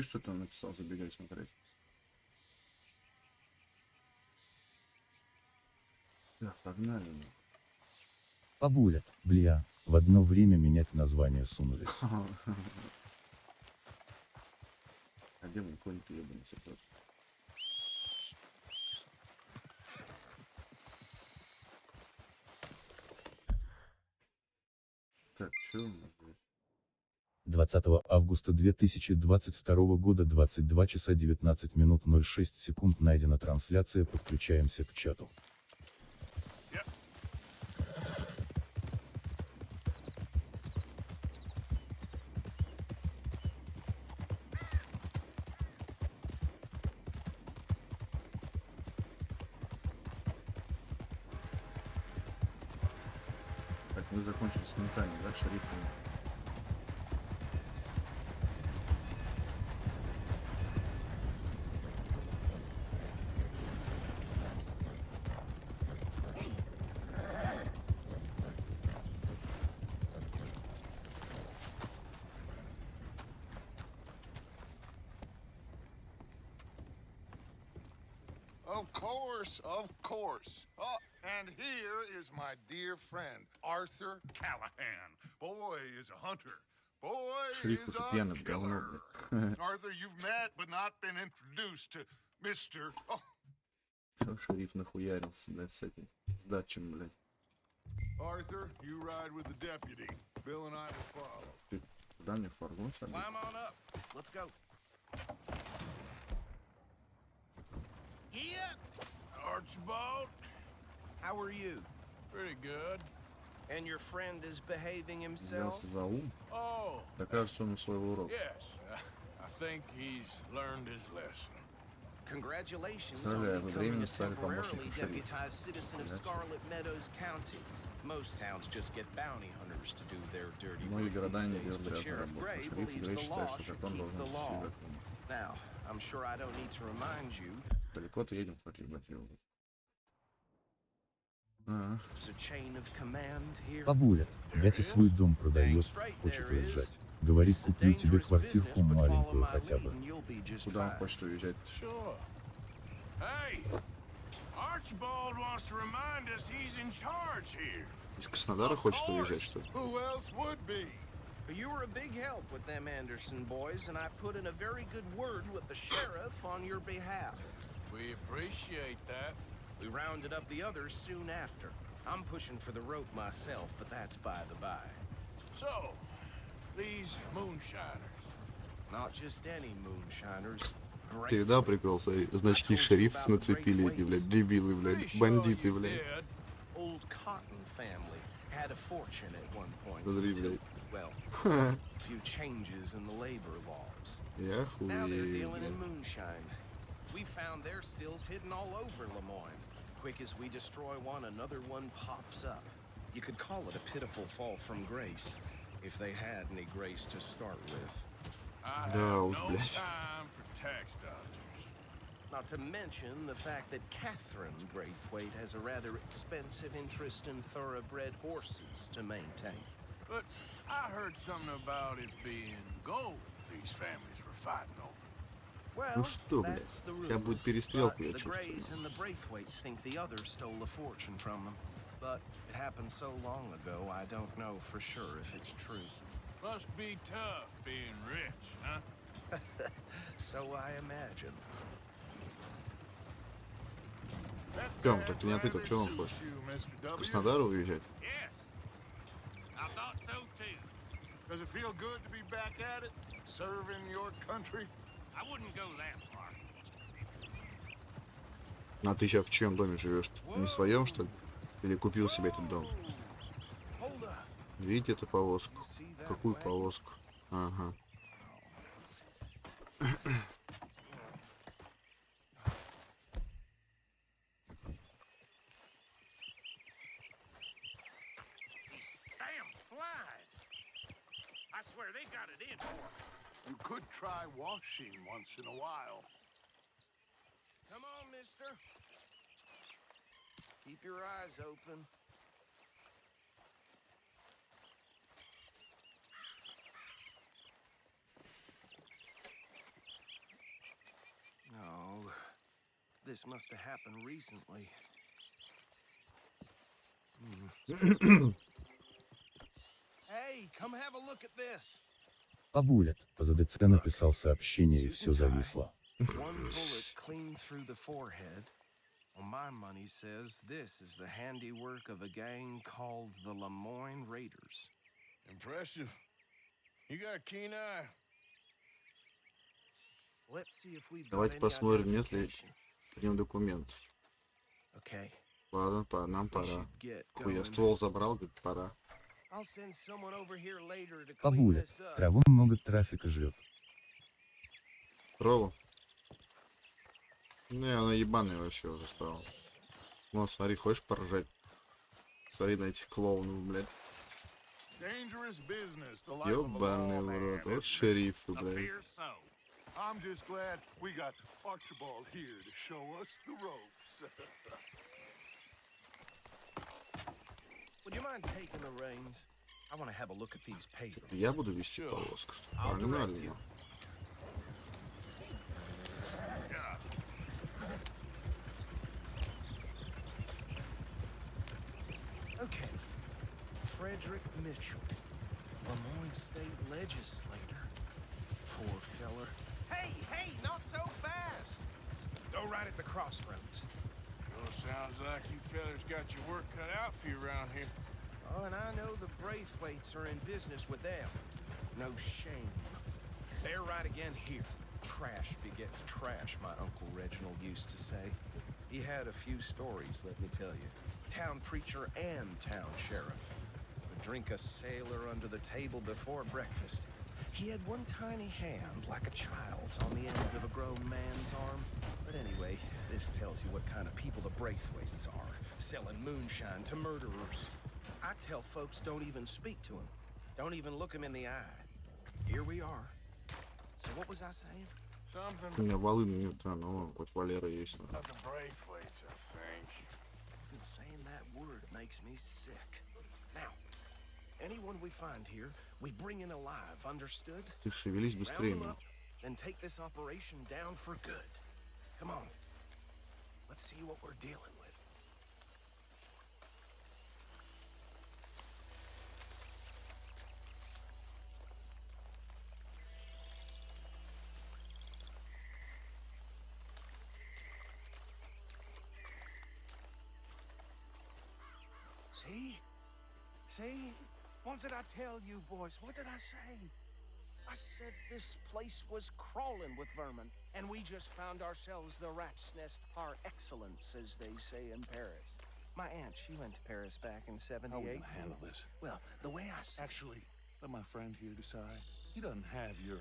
Ты что там написал? Забегай смотреть. Да, погнали. Бабуля, бля, в одно время менять название сунулись. А где мой конь-то ебаный сейчас? Так, что у нас здесь? 20 августа 2022 года 22 часа 19 минут 06 секунд найдена трансляция, подключаемся к чату. Так, мы закончили с ментами, да, шерифами. Of course. Oh, and here is my dear friend, Arthur Callahan. Boy is a hunter. Boy Шериф is уже a пьяный в говно, killer. блядь. Arthur, you've met but not been introduced to Mr. Oh. Шериф нахуярился, блядь, с этим, с датчем, блядь. Arthur, you ride with the deputy. Bill and I will follow. Ты куда мне фаргон садил? Climb on up. Let's go. Yeah. Archibald, How are you? pretty good. And your friend is behaving himself? Взялся за ум. Oh, Да кажется, он усвоил урок. yes. I think he's learned his lesson. Congratulations Поздравляю, on вы becoming временно a стали temporarily помощником шерифа. deputized citizen of Scarlet Meadows County. Most towns just get bounty hunters to do their dirty Многие work города не these days, делают but рядом Sheriff работу. Gray Шериф believes Грей the считает, law что should закон keep должен the быть law. всегда. Now, I'm sure I don't need to remind you. Далеко-то едем, хватит батарею. There's a chain of command here. Бабуля, Гати свой дом продает, хочет уезжать. Говорит, куплю тебе квартирку маленькую хотя бы. Куда он хочет уезжать? Sure. Hey, Archibald wants to remind us he's in charge here. Из Краснодара хочет уезжать, что ли? Who else would be? You were a big help with them Anderson boys, and I put in a very good word with the sheriff on your behalf. We appreciate that. We rounded up the others soon after. I'm pushing for the rope myself, but that's by the by. So, these moonshiners. Not just any moonshiners. Ты видал прикол, значки шерифов нацепили эти, блядь, дебилы, блядь, бандиты, блядь. Old Cotton family had a fortune at one point. Смотри, блядь. Well, a few changes in the labor laws. Я Now they're хуй, dealing in блядь. moonshine. We found their stills hidden all over Lemoyne. Quick as we destroy one, another one pops up. You could call it a pitiful fall from grace, if they had any grace to start with. I have Да уж, no блядь. time for tax dodgers. Not to mention the fact that Catherine Braithwaite has a rather expensive interest in thoroughbred horses to maintain. But I heard something about it being gold these families were fighting over. Well, Ну что, блядь, that's the сейчас rumor. будет перестрелка, я The чувствую. Grays and the Braithwaites think the others stole a fortune from them. But it happened so long ago, I don't know for sure if it's true. Must be tough being rich, huh? So I imagine. Тём, так ты не ответил, что он хочет? В Краснодар уезжать? Yes. I thought so too. Does it feel good to be back at it? Serving your country? I wouldn't go that far. А ты сейчас в чьем доме живешь? Не в своем, что ли? Или купил себе этот дом? Hold up. Видите эту повозку? You see that Какую wagon? повозку? Ага. These damn flies. I swear they got it in for me. You could try washing once in a while. Come on, mister. Keep your eyes open. this must have happened recently. Hey, come have a look at this. Бабуля, по ЗДЦ написал сообщение и все зависло. One bullet clean through the forehead. Well, my money says this is the handiwork of a gang called the Lemoyne Raiders. Impressive. You got a keen eye. Let's see if we've got Давайте any посмотрим, нет ли identification. в нем документов. Okay, Ладно, нам we пора. should get Хуя, going. ствол забрал, говорит, пора. I'll send someone over here later to clean Бабуля, this up. траву много трафика жрет. Траву? Не, она ебаная вообще уже стала. Вон, смотри, хочешь поржать? Смотри на этих клоунов, блядь. Dangerous business, the life of a Ёбаный в lawman, рот, вот isn't it? шерифы, блядь. Appears so. I'm just glad we got Archibald here to show us the ropes. Would you mind taking the reins? I want to have a look at these papers. Я буду вести повозку, что ли? I'll direct Погнали. you. Okay. Frederick Mitchell, Lemoyne State Legislator. Poor feller. Hey, not so fast! Go right at the crossroads. Sure sounds like you fellas got your work cut out for you around here. Oh, and I know the Braithwaites are in business with them. No shame. They're right again here. Trash begets trash, my Uncle Reginald used to say. He had a few stories, let me tell you. Town preacher and town sheriff. Would drink a sailor under the table before breakfast. He had one tiny hand, like a child's, on the end of a grown man's arm. But anyway, this tells you what kind of people the Braithwaites are. Selling moonshine to murderers. I tell folks don't even speak to him. Don't even look him in the eye. Here we are. So what was I saying? У Something меня волыны нет, да, но хоть Валера есть. Ну. about the Braithwaites, I think. Even saying that word makes me sick. Now, anyone we find here, we bring in alive, understood? Ты шевелись быстрее. Round them Ну. up and take this operation down for good. Come on. Let's see what we're dealing with. See? See? What did I tell you, boys? What did I say? I said this place was crawling with vermin, and we just found ourselves the rat's nest par excellence, as they say in Paris. My aunt, she went to Paris back in '78. How are we gonna handle this? Well, the way I see Actually, let my friend here decide. He doesn't have your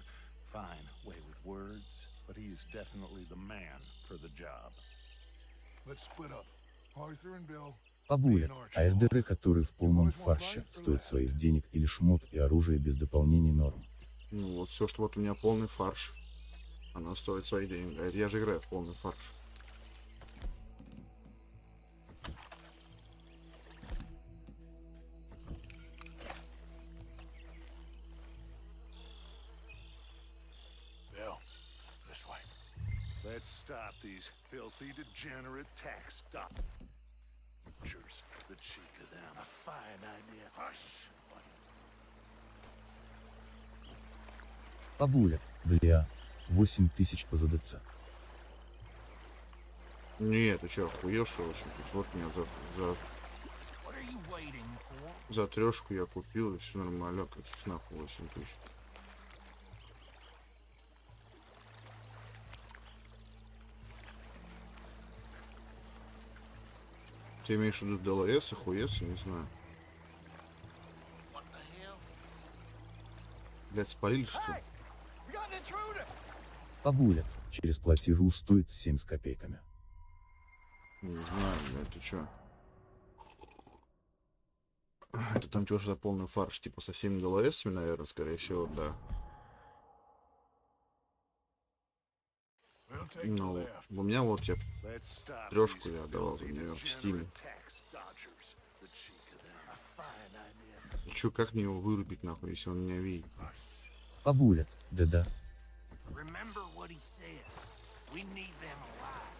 fine way with words, but he is definitely the man for the job. Let's split up. Arthur and Bill. Бабуля, а РДР, который в полном фарше, стоит своих денег или шмот и оружие без дополнений норм. Ну вот все, что вот у меня полный фарш. Она стоит свои деньги. А это я же играю в полный фарш. Bill, this way. Let's stop these filthy, degenerate tax dodgers. The cheek of them. A fine idea. Hush! Бабуля, бля, 8000 по ЗДЦ. Нет, ты чё, охуел, что ли? Вот меня What are you waiting for? за трешку я купил, и все нормально. Каких нахуй 8000. Ты имеешь в виду ДЛС, охуец, я не знаю. What the hell? Блядь, спалили, что ли? We got an intruder! Бабуля, через платежу стоит 7 с копейками. Не знаю, блядь, ты чё? Это там чё ж за полный фарш, типа со всеми ДЛСами, наверное, скорее всего, да. We'll take the Ну, left. у меня вот я Let's stop трешку these я отдавал за filthy, нее в стиме. degenerate tax dodgers. The cheek of them. A fine idea. Чё, как мне его вырубить, нахуй, если он меня видит? Бабуля, да-да. Remember what he said. We need them alive.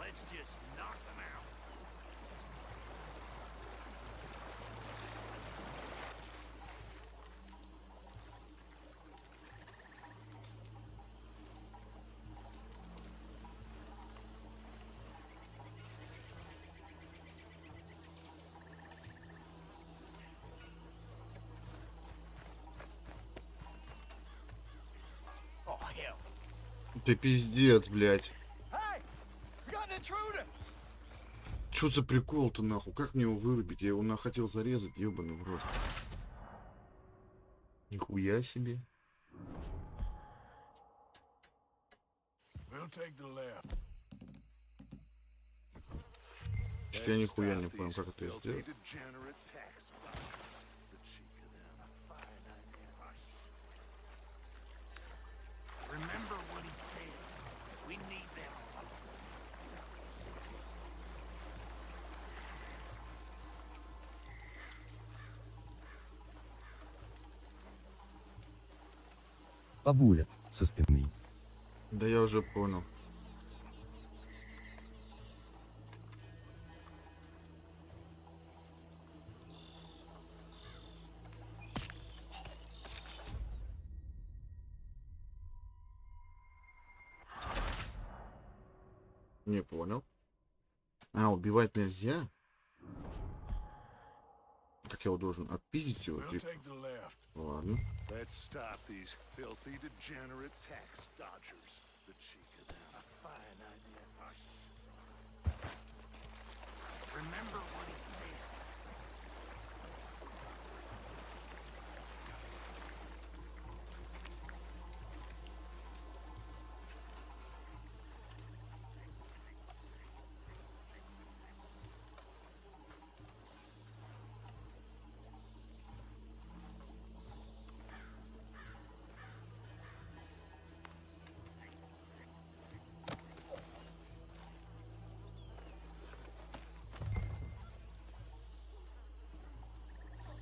Let's just knock them out. Oh, hell. Ты пиздец, блядь. Hey! We got an intruder! Чё за прикол-то нахуй? Как мне его вырубить? Я его хотел зарезать, ёбаный в рот. Нихуя себе. We'll take the left. Что-то я нихуя не понял, как это сделать. Remember what he said. We need them. Бабуля, со спины. Да я уже понял. Не понял. А, убивать нельзя? Как я его должен отпиздить его? We'll take the left. Ладно. Let's stop these filthy, degenerate tax dodgers. The cheek of them. A fine idea. Remember what he said.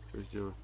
Что сделать?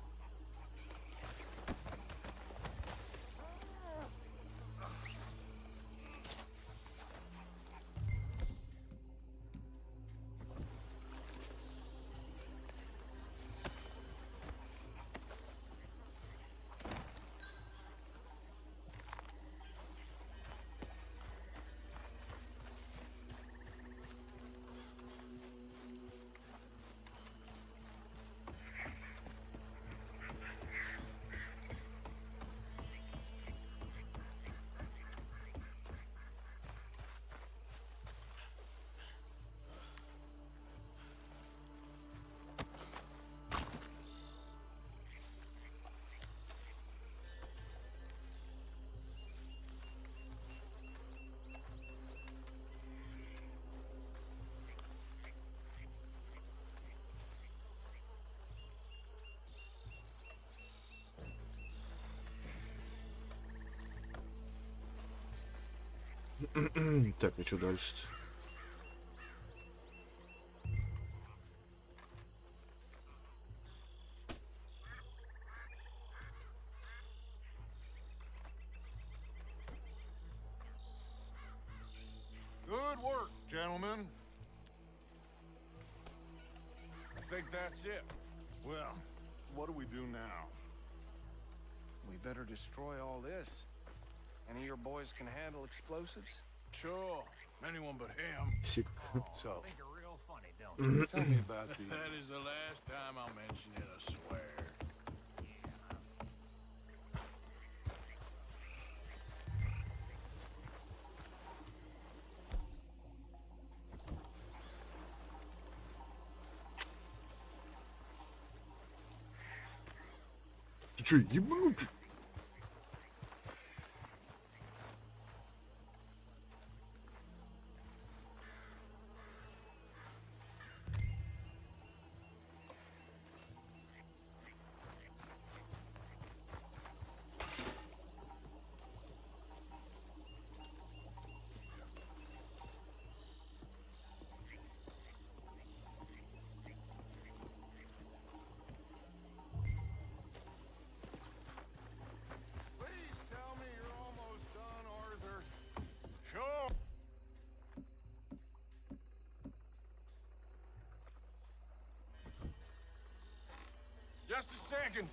Так, и что дальше? Good work, gentlemen. I think that's it. Well, what do we do now? We better destroy all this. Any of your boys can handle explosives? Sure. Anyone but him. So, Think you're real funny, don't you? tell me about the... That is the last time I'll mention it, I swear. Ты что, ебанутый? Just a second.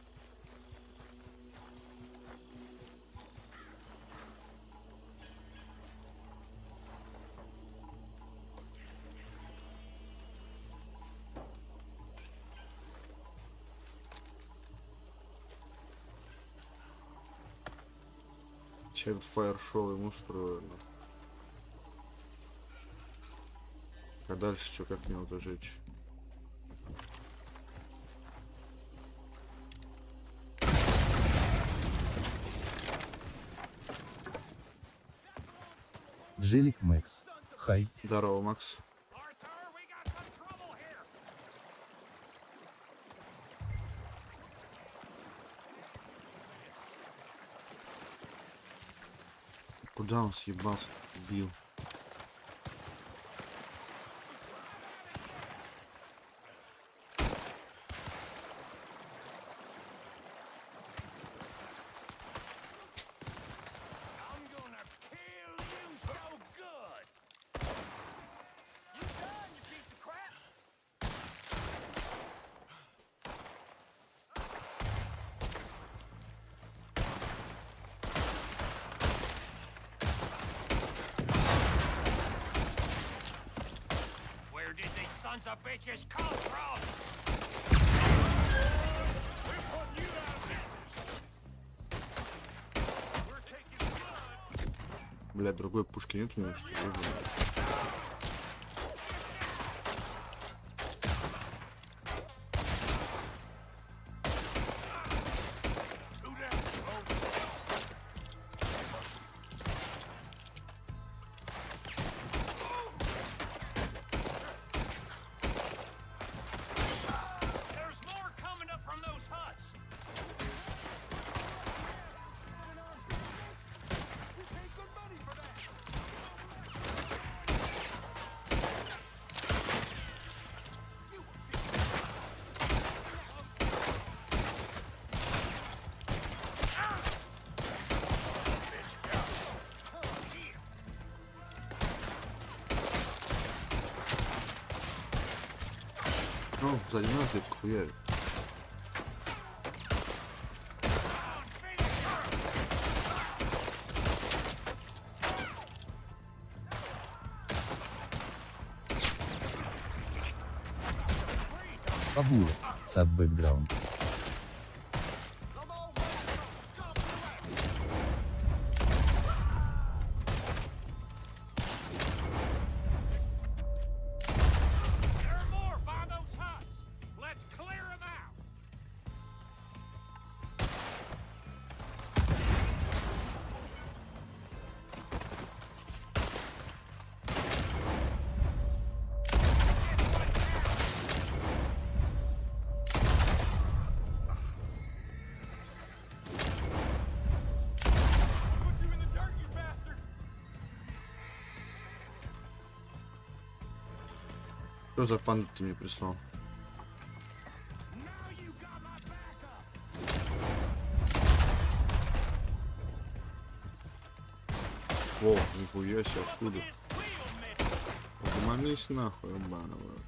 Через фаер-шоу ему устроено. А дальше что, как мне вот зажечь? Джелик Мэкс. Хай. Здорово, Макс. Arthur, we got some trouble here. Куда он съебался? Бил. I'm gonna kill you so good. You done, you piece of crap? Where did these sons of bitches come from? We're putting you out of business. We're taking blood. Бля, другой пушки нет у него, что ли? Two down, folks. There's more coming up from those huts. We paid good money for that. Ну, сзади нас где-то хуярит. Пабуля. Саб бэкграунд. There are more by those huts. Let's clear them out. Put you in the dirt, you bastard. Что за панду ты мне прислал? Now you got my backup. О, нихуя себе, откуда? This wheel, miss. Угомонись нахуй, обманываю.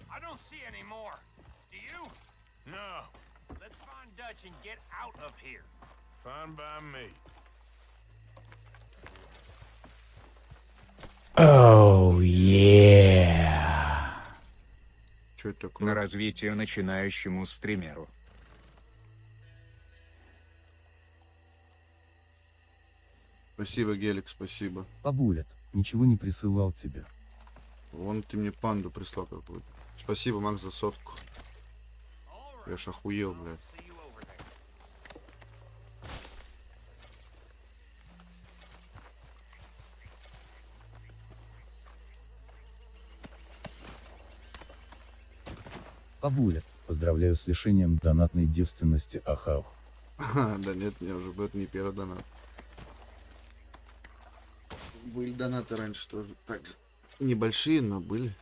I don't see any more. Do you? No. Let's find Dutch and get out of here. Fine by me. Oh, yeah. Что это На такое? развитие начинающему стримеру. Спасибо, Гелик, спасибо. Пабулят. Ничего не присылал тебе. Вон ты мне панду прислал какую-то. Спасибо, Макс, за сотку. Я ж охуел, блядь. See you over there. Пабулят. Поздравляю с лишением донатной девственности Ахау. Ага, да нет, мне уже будет не первый донат. Были донаты раньше тоже. Так же. Небольшие, но были.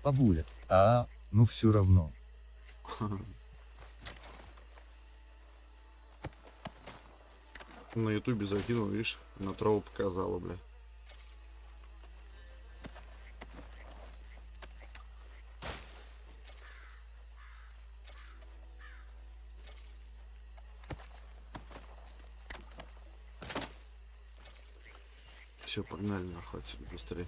Пабулят. Ну все равно. На ютубе закинул, видишь, на траву показала, бля. Все, погнали нахуй отсюда быстрее.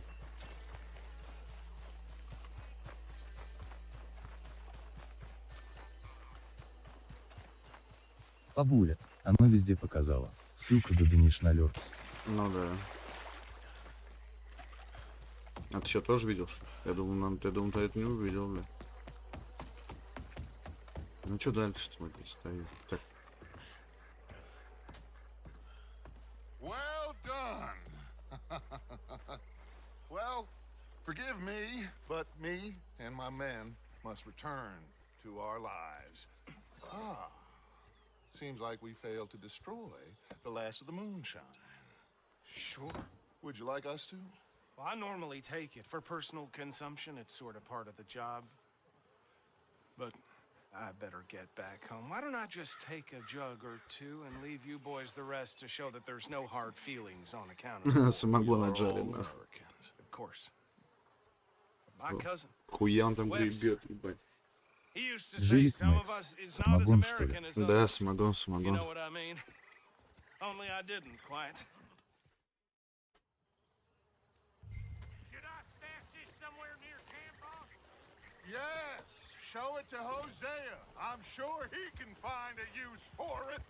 Бабуля, оно везде показало. Ссылка до Дэниш на Лёркс. Ну да. А ты что, тоже видел, что ли? Я думал, ты это не увидел, бля. Ну что дальше-то мы здесь стоим? Так, Well done. Well, forgive me, but me and my men must return to our lives. Ah, seems like we failed to destroy the last of the moonshine. Sure. Would you like us to? Well, I normally take it for personal consumption. It's sort of part of the job. But I better get back home. Why don't I just take a jug or two and leave you boys the rest to show that there's no hard feelings on account of the war? самогон We're all отжали, нахуй. Americans. Of course. My cousin. Хуя он там гребет, ебать. He used to say Жилик some of Мэкс. us is not as Самогон, что ли? American as Да, others. самогон, If you самогон. know what I mean. Only I didn't quite. Should I stash this somewhere near camp, boss? Yes, show it to Hosea. I'm sure he can find a use for it.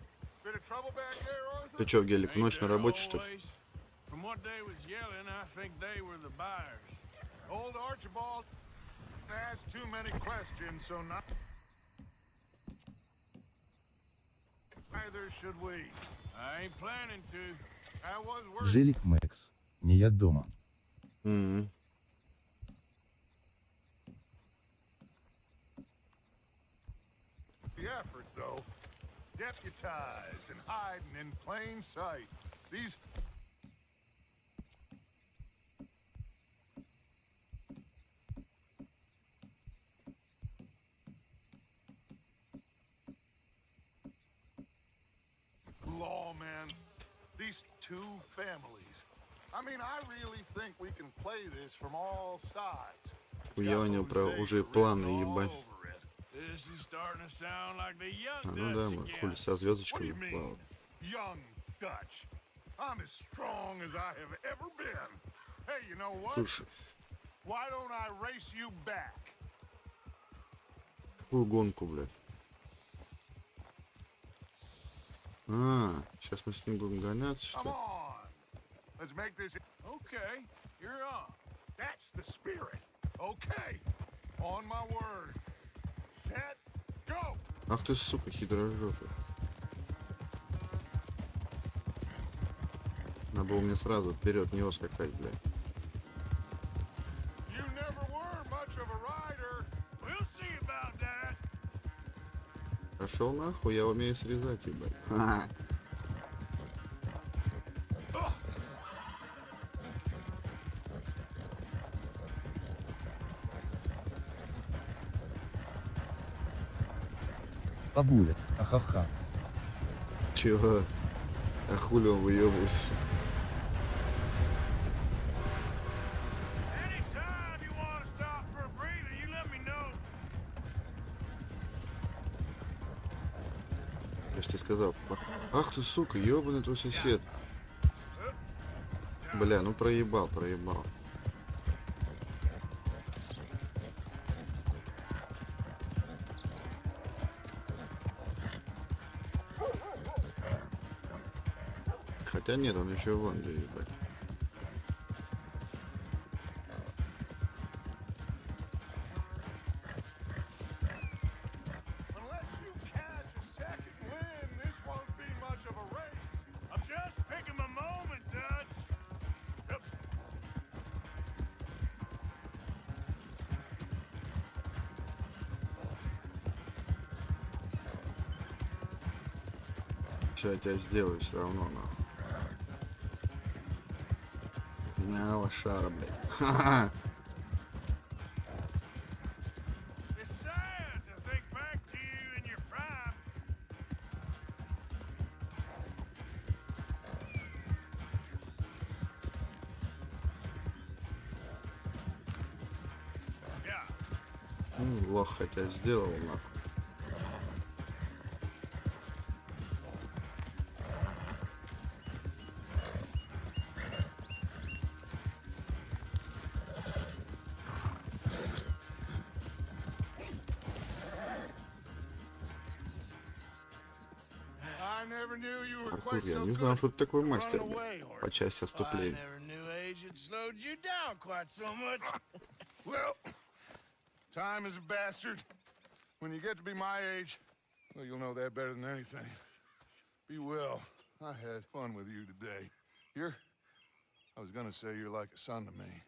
Bit of trouble back there, Arthur? Ты чё, Гелик, в ночь на работе, что ли? Always. From what they was yelling, I think they were the buyers. Old Archibald asked too many questions, so not. Neither should we. I ain't planning to. That was worth Жилик Мэкс. Не я дома. Мгм. the effort, though. Deputized and hiding in plain sight. These. Lawmen. These two families. I mean, I really think we can play this from all sides. Хуя у него уже планы, ебать. This is starting to sound like the young А, ну да, Dutch мы again. хули со What do звездочками you mean, плавают. young Dutch? I'm as strong as I have ever been. Hey, you know what? Слушай, Why don't I race you back? какую гонку, блядь? А, сейчас мы с ним будем гоняться, что Come ли? on. Let's make this. Okay, you're on. That's the spirit. Okay. On my word. Set. Go. Ах ты, сука, хитрожопый. Надо было мне сразу вперед него скакать, блядь. You never were much of a rider. We'll see about that. Пошел нахуй, я умею срезать, ебать. Ха-ха. Бабуля, ахаха. Чего? А хули он выебывался? Anytime you want to stop for a breather, you let me know. Я ж тебе сказал. Ах ты, сука, ебаный твой сосед. Бля, ну проебал. Хотя нет, он еще вон где, ебать. Unless you catch a second wind, this won't be much of a race. I'm just picking my moment, Dutch. Сейчас я тебя сделаю все равно, нахуй. На, лошара, блядь. Ха-ха. It's sad to think back to you in your prime. Yeah. Ну, лох хотя сделал, нахуй. never knew you were Артур, quite я so не знал, good. что ты такой Run мастер, away, блядь, or по части I отступлений. never knew age had slowed you down quite so much. well, time is a bastard. When you get to be my age, well, you'll know that better than anything. Be well. I had fun with you today. I was gonna say you're like a son to me.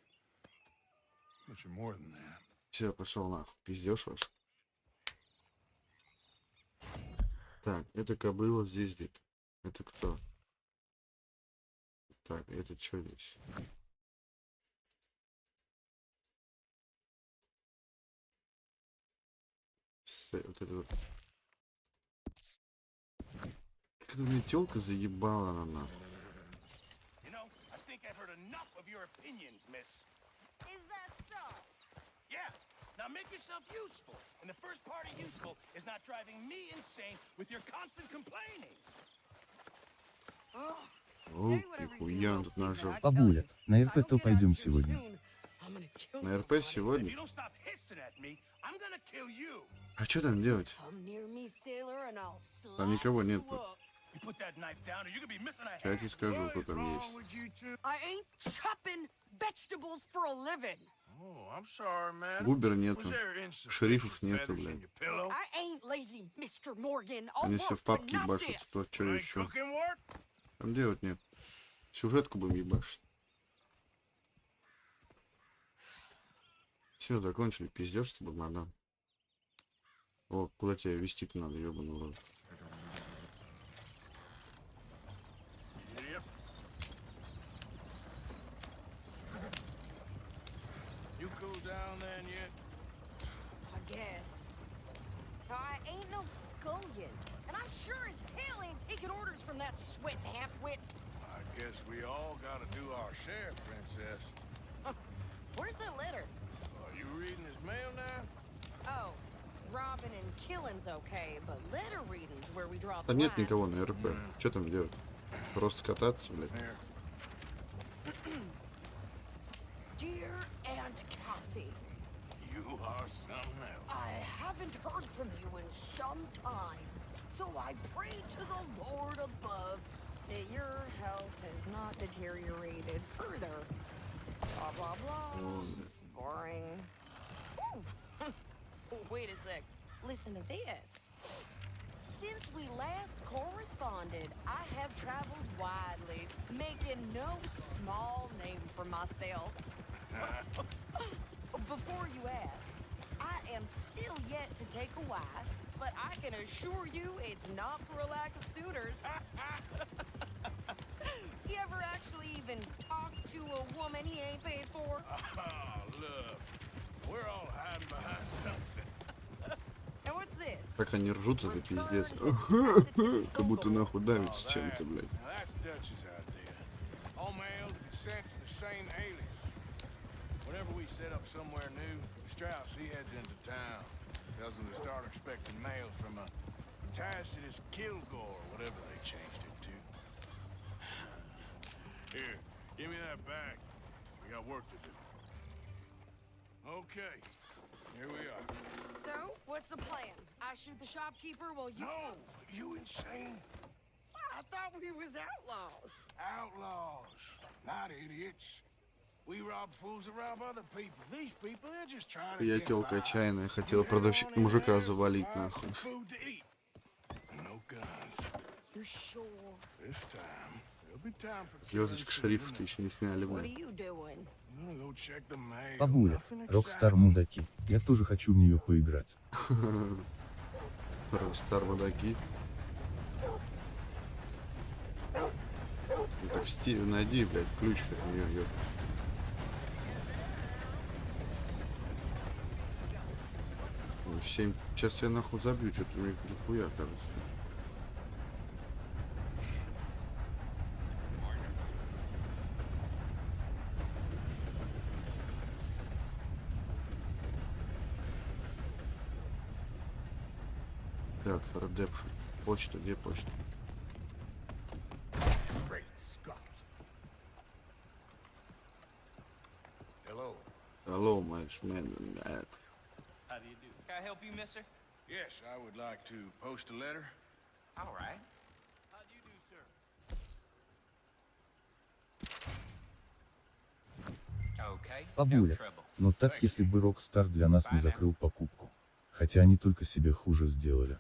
But you're more than that. Все, пошел нахуй. Пиздешь ваш. Так, это кобыла здесь где-то. Это кто? Так, это что здесь? Вот это вот. Как это мне тёлка заебала на нахуй. You know, I think I've heard enough of your opinions, miss. Is that so? Yeah. Now make yourself useful. And the first part of useful is not driving me insane with your constant complaining. Oh, О, say whatever you нихуя, do, тут please, man, нажал. I tell Бабуля, you, на if I РП don't то get out пойдем of here сегодня. soon, I'm gonna kill На РП somebody. If сегодня? you don't stop hissing at me, I'm gonna kill you. А что там делать? Come near me, sailor, and I'll Там slice никого you нет. up. You put that knife down or you could be missing a Я hand. тебе скажу, кто там есть. with you two? I ain't chopping vegetables for a living. Oh, I'm sorry, man. Губера нету. Was there insufficient Шерифов нету, feathers in блядь. your pillow? I ain't lazy, Mr. Morgan. I'll Они все work, в but папке not ебашутся. this. Что Ain't еще? cooking work? Там делать нет. Сюжетку будем ебашить. Все, закончили. Пиздешь с тобой, мадам. О, куда тебя вести-то надо, ебаный урод. Idiot. You cool down then yet? I guess. I ain't no scullion, and I sure as hell ain't taking orders from that sweat half-wit. I guess we all gotta do our share, princess. Where's that letter? Are you reading his mail now? Oh, robbing and killing's okay, but letter reading's where we draw the Да нет line. никого на РП. Что там делать? Просто кататься, блядь. Here. Dear Aunt Kathy, You are something else. I haven't heard from you in some time, so I pray to the Lord above that your health has not deteriorated further. Blah, blah, blah. It's boring. Ooh. Wait a sec. Listen to this. Since we last corresponded, I have traveled widely, making no small name for myself. Before you ask, I am still yet to take a wife, but I can assure you it's not for a lack of suitors. You ever actually even talk to a woman he ain't paid for? Oh, look. We're all hiding behind something. And what's this? Как они ржут, это пиздец. Как будто нахуй давится чем-то, блядь. Now that's Dutch's idea. All mail to be sent to the same alias. Whenever we set up somewhere new, Strauss, he heads into town. Tells them to start expecting mail from a Tacitus Kilgore, or whatever they changed it to. Here, give me that back. We got work to do. Okay, here we are. So, what's the plan? I shoot the shopkeeper while you... No, you insane? I thought we was outlaws. Outlaws, not idiots. We rob fools that rob other people. These people, they're just trying to Я get тёлка by. отчаянная, хотела продавщик мужика завалить Find нахуй. some food to eat. And no guns. You sure? This time, there'll be time for Звездочка шерифа-то еще не сняли, What are блядь. you doing? I'm gonna go check the mail. Бабуля, Nothing Рокстар exciting. мудаки. Я тоже хочу в нее поиграть. Ростар мудаки. Ну так в Стиве найди, блядь, ключ от нее, ёп. Ну, 7. Сейчас я нахуй забью, что-то мне нихуя кажется. Так, РД, почта, где почта? Great Scott. Hello. Hello, my man. How do you do? Can I help you, mister? Yes, I would like to post a letter. All right. Бабуля, но так если бы Rockstar для нас не закрыл покупку. Хотя они только себе хуже сделали.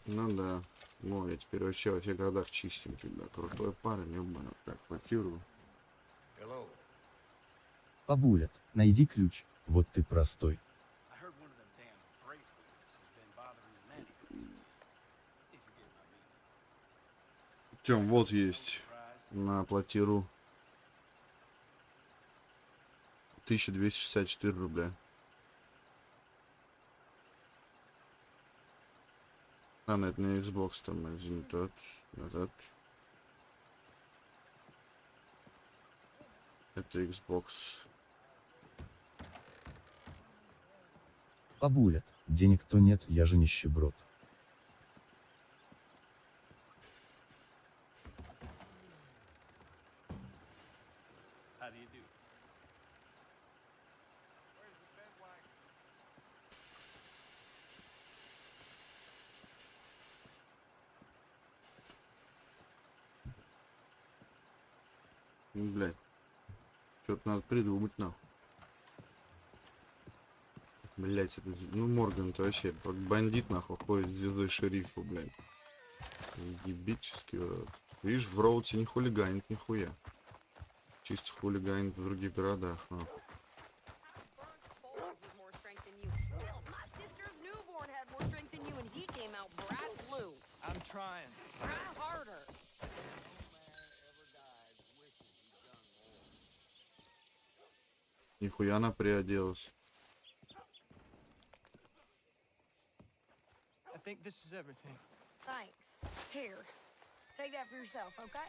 Ну да. Ну, я теперь вообще во всех городах чистенький, да. Крутой парень, ёбана. Так, квартиру. Бабуля, найди ключ, вот ты простой. I heard one of them damn bracelets has been bothering his mandibles. If you get my meaning. Тем, вот есть на платиру 1264 рубля. А, на это не Xbox, там, извини, тот, назад. Это Xbox. Бабуля, денег-то нет, я же нищеброд. How do you do? Ну, блядь. Что-то надо придумать, нахуй. Блять, это... Ну, Морган-то вообще как бандит, нахуй, ходит с звездой шерифа, блядь. Ебический урод. Видишь, в Роуте не хулиганит нихуя. Чисто хулиганит в других городах, нахуй. I'm trying. Нихуя она приоделась. I think this is everything. Thanks. Here, take that for yourself, okay?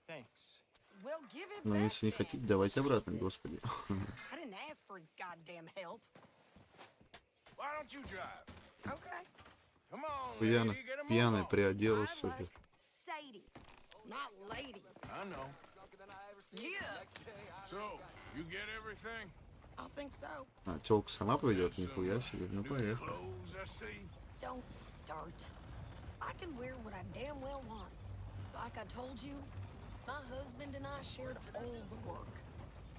Thanks. We'll give it Но back если не then. хотите, давайте обратно, Jesus. господи. I didn't ask for his goddamn help. Why don't you drive? Okay. Come on, Пьяная, lady, get a move пьяная on. приоделась, I'm сука. like Sadie, not lady. I know. Yeah, So, you get everything? I think so. А, тёлка сама поведет, нихуя себе. Ну, New поехали. clothes, I see. Don't start. I can wear what I damn well want. Like I told you, my husband and I shared all the work.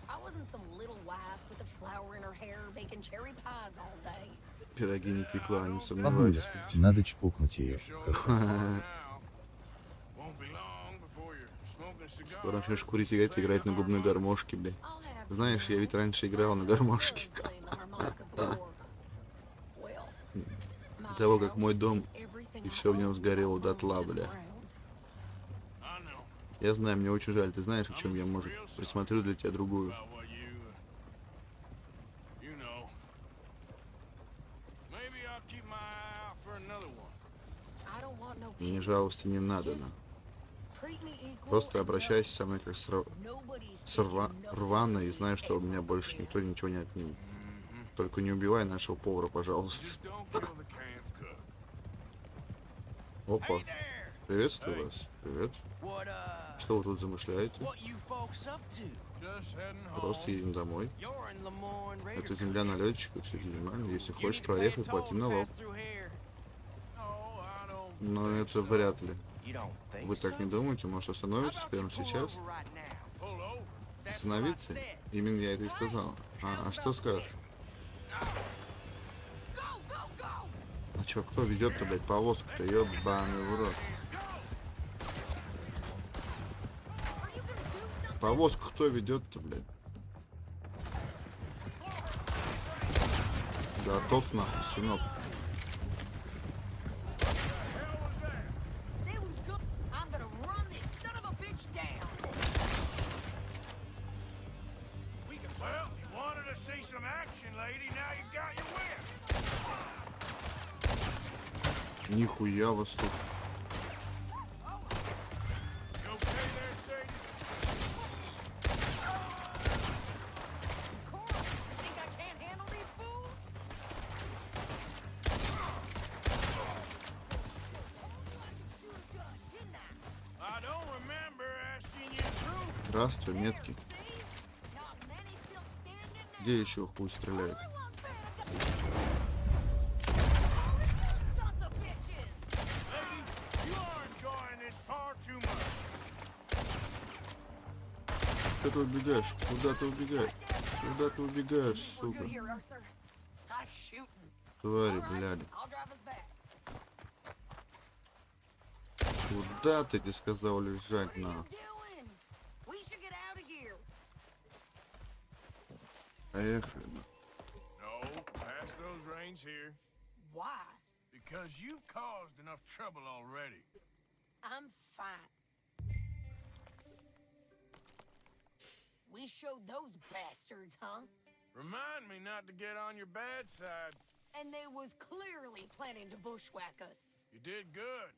I wasn't some little wife with a flower in her hair making cherry pies all day. Пироги не пекла, не Бабуля, сомневаюсь. надо чпокнуть ее. Show us now. Won't be long before you're smoking Скоро начнешь cigars. курить сигареты и играть на губной гармошке, бля. I'll have Знаешь, я you ведь know, раньше играл на I гармошке. was playing the harmonica before. Well, my До того, как мой house дом and everything и I все в нем own сгорело belong дотла, to the бля. ground. I know Я знаю, мне очень жаль. Ты знаешь, о чем я, может, присмотрю для тебя другую. about what you know. Maybe I'll keep my eye out for another one. I don't want no Мне people. жалости не надо, Just на. treat me equal Просто and обращайся со мной как с nobody's taking nothing рвано from и me знай, что у меня ever больше again. никто ничего не отнимет. Только не убивай нашего повара, пожалуйста. Just don't kill the camp cook. Опа. Hey there! Приветствую вас. Привет. What, Что вы тут замышляете? what you folks up to? Just heading home. Просто едем домой. You're in Lemoyne Raider Это земля налетчиков, все нормально. Если country. хочешь You need to pay a проехать, toll плати to налог. pass through here. No, I don't Но think это so. вряд ли. You don't think Вы так не so? думаете? Может, How остановитесь about прямо you pull сейчас? over right now? Pull over. That's what I Остановиться? said. Именно я это и сказал. А что скажешь? Go, go, go! А чё, кто ведет-то, блядь, повозку-то? Ёбаный в рот. Are you gonna do something? Повозку кто ведет-то, блядь? Готов нахуй, сынок. That was good. I'm gonna run this son of a bitch down. Well, you wanted to see some action, lady. Now you got your wish. Нихуя вас тут. You okay there, Sadie? Cora, you think I can't handle these fools? Didn't I? I don't remember asking you to prove it. Здравствуй, метки. See? Not many still standing now. Где еще хуй стреляет? Only one fan I got. All of you sons of bitches! Lady, you are enjoying this far too much. Куда ты убегаешь? Куда ты убегаешь? Куда ты убегаешь, сука? Твари, блядь. Куда ты тебе сказал лежать на? Поехали. No, pass those reins here. Why? Because you've caused enough trouble already. I'm fine. We showed those bastards, huh? Remind me not to get on your bad side. And they was clearly planning to bushwhack us. You did good.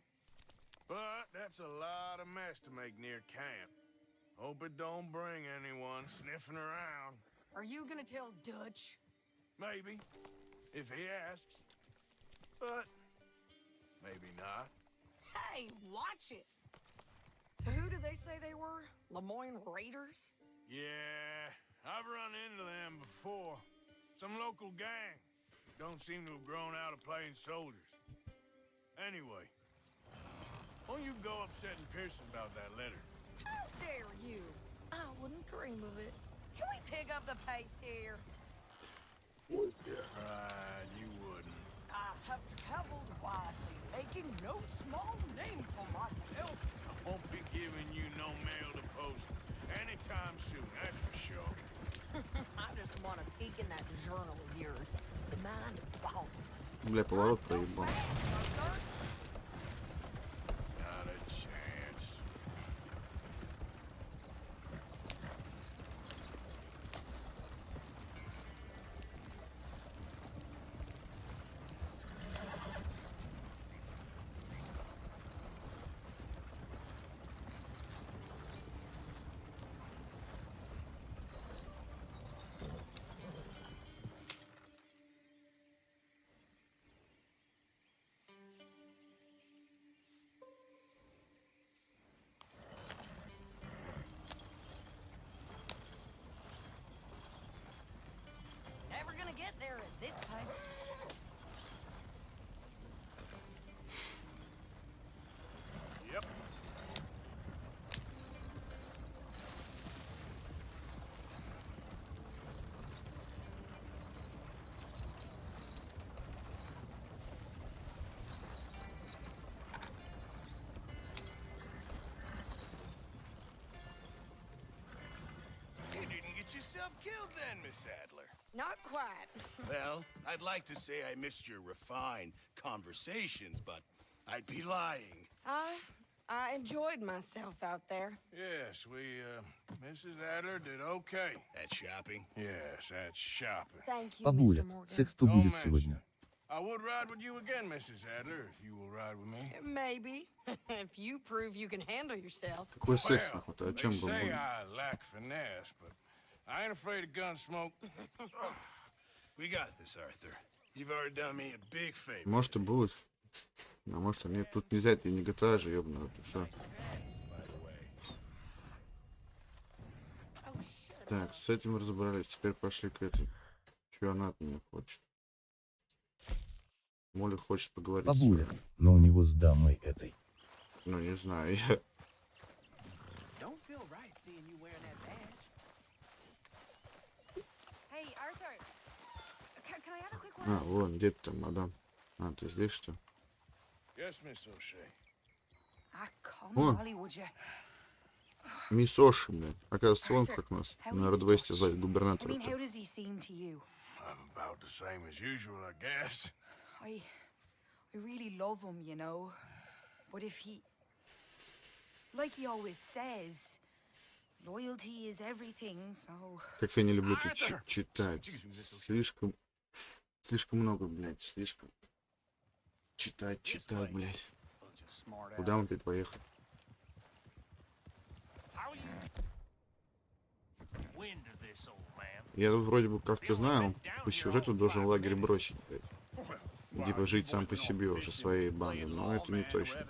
But that's a lot of mess to make near camp. Hope it don't bring anyone sniffing around. Are you gonna tell Dutch? Maybe, if he asks. But maybe not. Hey, watch it! So who did they say they were? Lemoyne Raiders? Yeah, I've run into them before. Some local gang. Don't seem to have grown out of playing soldiers. Anyway, why don't you go upsetting Pearson about that letter? How dare you? I wouldn't dream of it. Can we pick up the pace here? Right, you wouldn't. I have traveled widely, making no small name for myself. I won't be giving you no mail to post anytime soon, that's for sure. I just want to peek in that journal of yours. The mind boggles. Бля, поворот проебал. Not a chance. Never gonna get there at this pace. Yep. You didn't get yourself killed then, Miss Adler. Not quite. Well, I'd like to say I missed your refined conversations, but I'd be lying. I enjoyed myself out there. Yes, Mrs. Adler did okay. At shopping? Yes, that's shopping. Thank you, Бабуля, Mr. Morgan. секс-то будет сегодня. I would ride with you again, Mrs. Adler, if you will ride with me. Maybe. If you prove you can handle yourself. Какой секс, нахуй? Ты о They чем был? say I lack finesse, but I ain't afraid of gun smoke. We got this, Arthur. You've already done me a big favor. Может и будет. А может и нет. Тут нельзя, ты не GTA же, ёбаный, ты что? Так, с этим разобрались. Теперь пошли к этой. Чё она от меня хочет? Молли хочет поговорить. Бабуля, но у него с дамой этой. Ну, не знаю, я... Don't feel right seeing you wearing that badge. Hey, Arthur. Can I have a quick word? А, вон, где ты там, мадам? А, ты здесь, что? Yes, Miss O'Shea. Come Вон. Molly, would you? Мисс Оши, блядь. Оказывается, вон как нас. На Red-West звать I губернатора. mean, how does he seem to you? I'm about the same as usual, I guess. I really love him, you know. But if he... Like he always says, loyalty is everything, so... Как я не люблю тут читать. Слишком много, блядь, слишком. Читать, блядь. Куда мы теперь поехали? Я тут вроде бы как-то знаю, по сюжету должен лагерь бросить, блядь. Типа жить сам по себе уже своей бандой, но это не точно.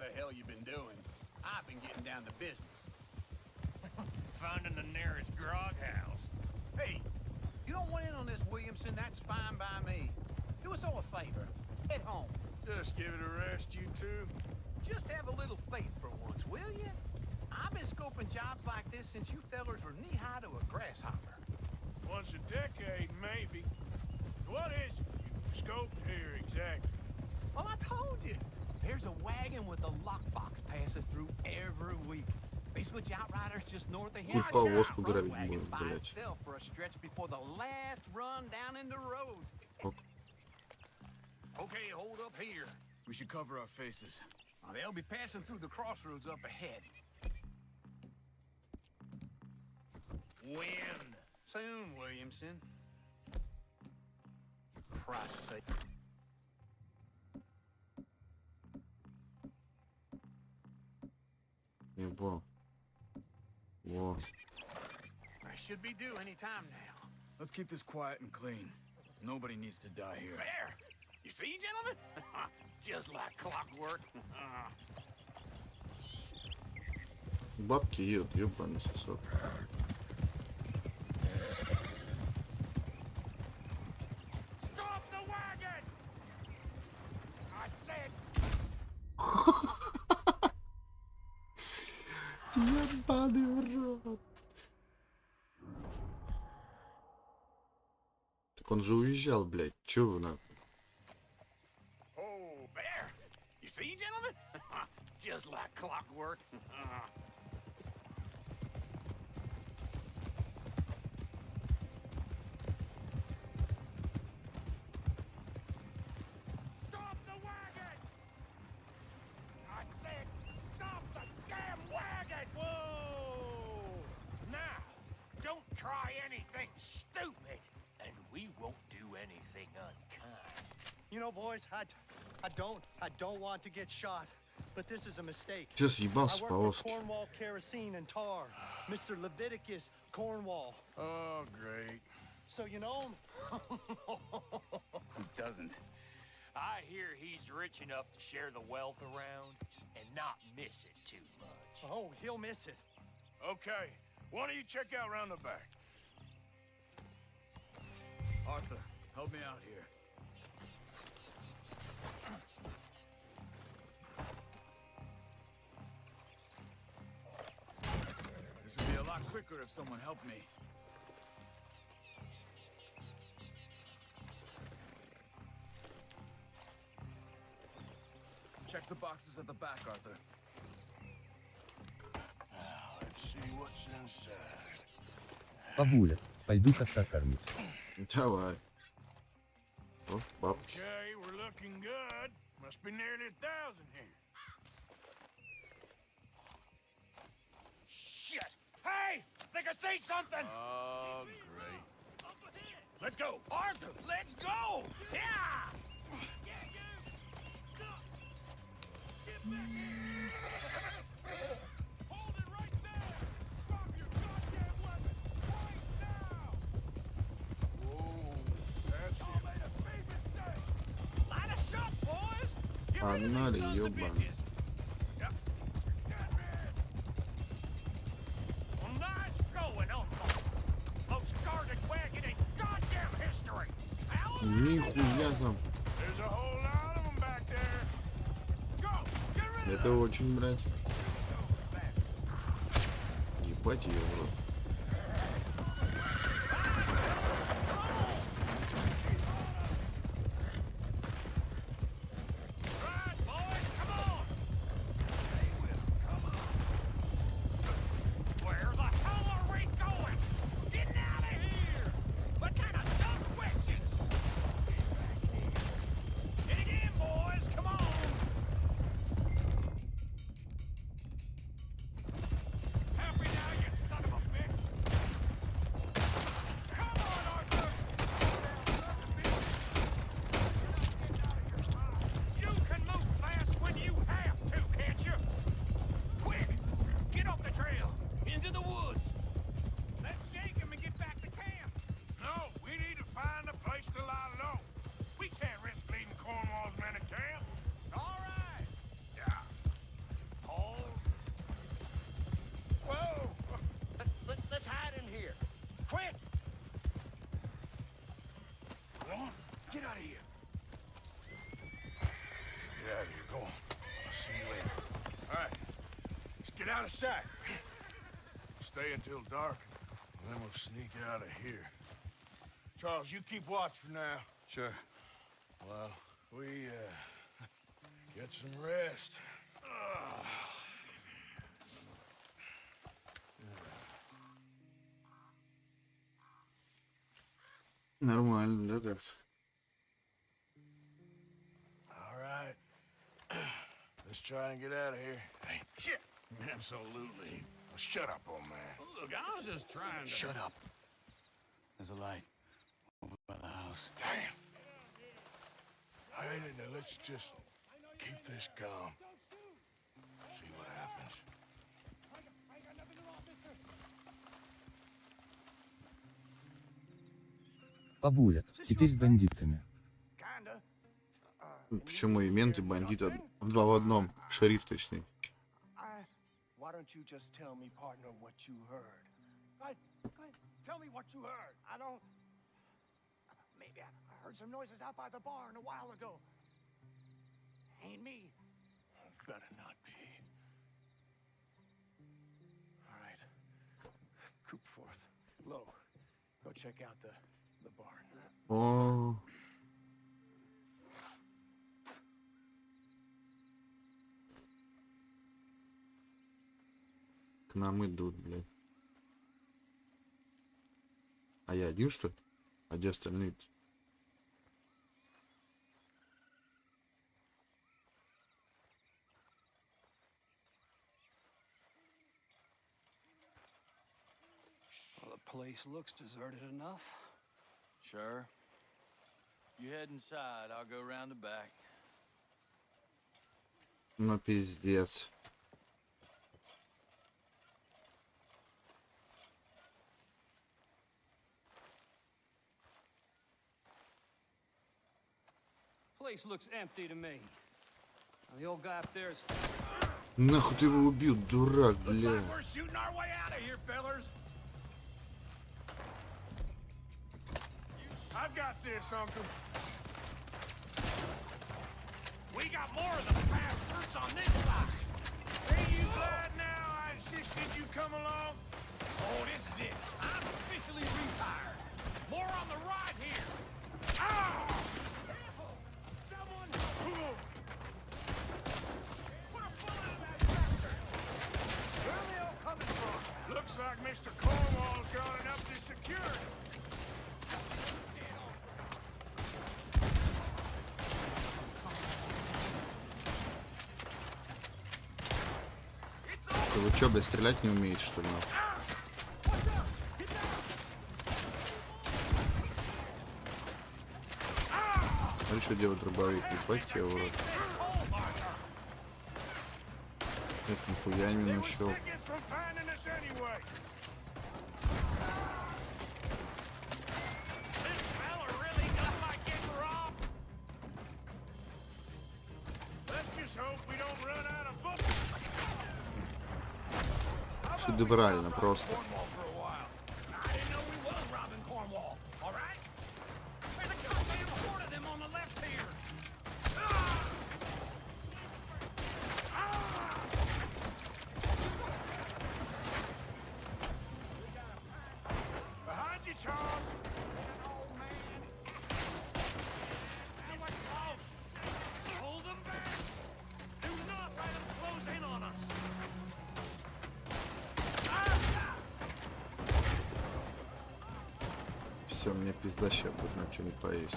Finding the nearest grog house. Hey, you don't want in on this, Williamson, that's fine by me. Do us all a favor. Head home. Just give it a rest, you two. Just have a little faith for once, will you? I've been scoping jobs like this since you fellers were knee-high to a grasshopper. Once a decade, maybe. What is it you've scoped here exactly? Well, I told you. There's a wagon with a lockbox passes through every week. They switch outriders just north of here. Повозку Front грабить wagon будем, by блядь. itself for a stretch before the last run down into roads. Okay, hold up here. We should cover our faces. They'll be passing through the crossroads up ahead. When? Soon, Williamson. Christ's sake. Не понял. Во. I should be due any time now. Let's keep this quiet and clean. Nobody needs to die here. There! You see, gentlemen? Just like clockwork. Бабки ед, ёбаный сосок. Stop the wagon! I said... Ебаный в рот. Так он же уезжал, блядь. Чё вы нахуй? Oh, there! You see, gentlemen? Just like clockwork. Stop the wagon! I said, stop the damn wagon! Whoa! Now, don't try anything stupid, and we won't do anything unkind. You know, boys, I don't want to get shot, but this is a mistake. Ты съебался I с work повозки. for Cornwall Kerosene and Tar, Mr. Leviticus Cornwall. Oh, great. So you know him? Who doesn't? I hear he's rich enough to share the wealth around and not miss it too much. Oh, he'll miss it. Okay, why don't you check out around the back? Arthur, help me out here. This would be a lot quicker if someone helped me. Check the boxes at the back, Arthur. Now, let's see what's inside. Бабуля, пойду кота кормить. Давай. О, бабки. Okay, we're looking good. Must be nearly 1,000 here. Shit! Hey! Think I see something! Oh, great. Let's go! Arthur, let's go! Yeah! Get back here! Hold it right there! Drop your goddamn weapon! Right now! Whoa, that's Y'all made a big mistake! Line us up, boys! Get rid of these Погнали, sons of ёбаный. bitches! Yep. Got rid. Well, nice going, Uncle. Most guarded wagon in goddamn history! Нихуя там. There's a whole lot of them back there. Go! Get rid of Это очень, блядь. Ебать её в рот. Right, boys, come on! Where the hell are we going? Getting out of here! What kind of dumb questions? Get it in, boys, come on! Happy now, you son of a bitch! Come on, Arthur! You can move fast when you have to, can't you? Quick! Get off the trail! Into the woods! Let's shake him and get back to camp! No, we need to find a place to lie low. We can't risk leading Cornwall's men to camp. All right! Yeah. Hold. Whoa! Let's hide in here. Quick! Get out of here. Get out of here. Go on. I'll see you later. All right. Let's get out of sight. stay until dark, and then we'll sneak out of here. Charles, you keep watch for now. Sure. Well, we, get some rest. Нормально, да, так. All right. Let's try and get out of here. Hey, shit! Absolutely. Shut up, old man. Look, I was just trying to... Shut up. There's a light over by the house. Damn. Hey, now let's just keep this calm. See what happens. Бабуля, теперь с бандитами. Почему и мент, и бандит два в одном? Шериф, точнее. Why don't you just tell me, partner, what you heard? Tell me what you heard. I don't... Maybe I heard some noises out by the barn a while ago. Ain't me. Better not be. All right. Coop forth. Low. Go check out the barn. О, к нам идут, блядь. А я один, что ли? А где остальные? Well, the place looks deserted enough. Sure. You head inside, I'll go round the back. Ну, пиздец. Place looks empty to me. The old guy up there is... Нахуй ты его убил, дурак, бля. We're shooting our way out of here, fellas. I've got this, Uncle. We got more of the bastards on this side. Ain't you glad now I insisted you come along? Oh, this is it. I'm officially retired. More on the right here. Ah! Careful! Someone... Ooh. Put a bullet in that bastard! Where are they all coming from? Looks like Mr. Cornwall's got enough to secure it. Вы чё, блядь, стрелять не умеете, что ли? А что делать дробовик? Ебать тебя, урод. Это нихуя не нашел. Шедеврально просто. Все, мне пизда сейчас будет на чем поесть.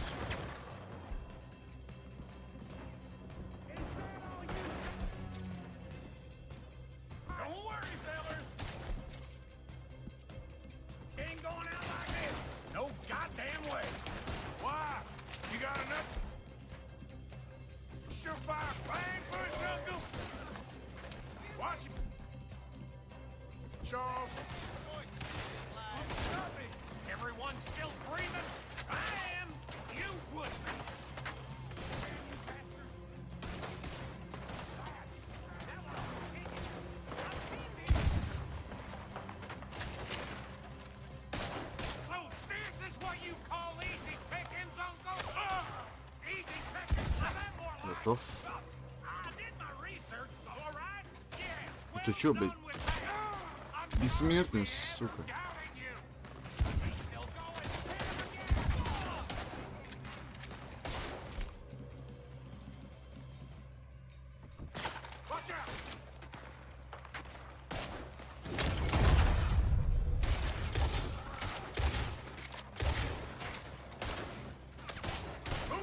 Charles. Everyone still breathing? I am. You would. So this is what you call easy pickings, Uncle? Easy pickings? Is that more like... Готов? I did my research, all right? Yes. Ты чё, блядь? Бессмертный, сука.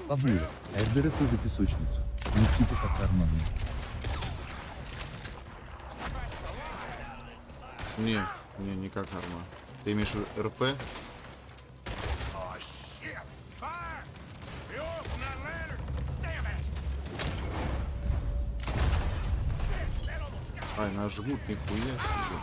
Пабуля, а RDR тоже песочница. Не типа как Арман. Не как Арма. Ты имеешь в виду РП? Ай, нас жгут, нихуя себе.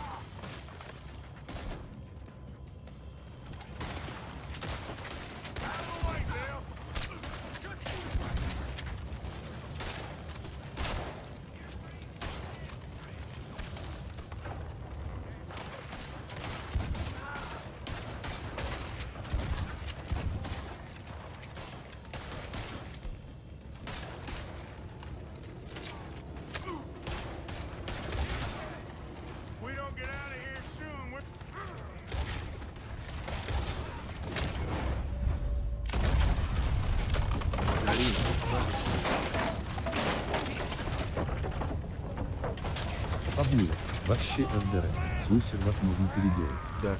Пабуля, вообще RDR, свой сервак можно переделать. Да.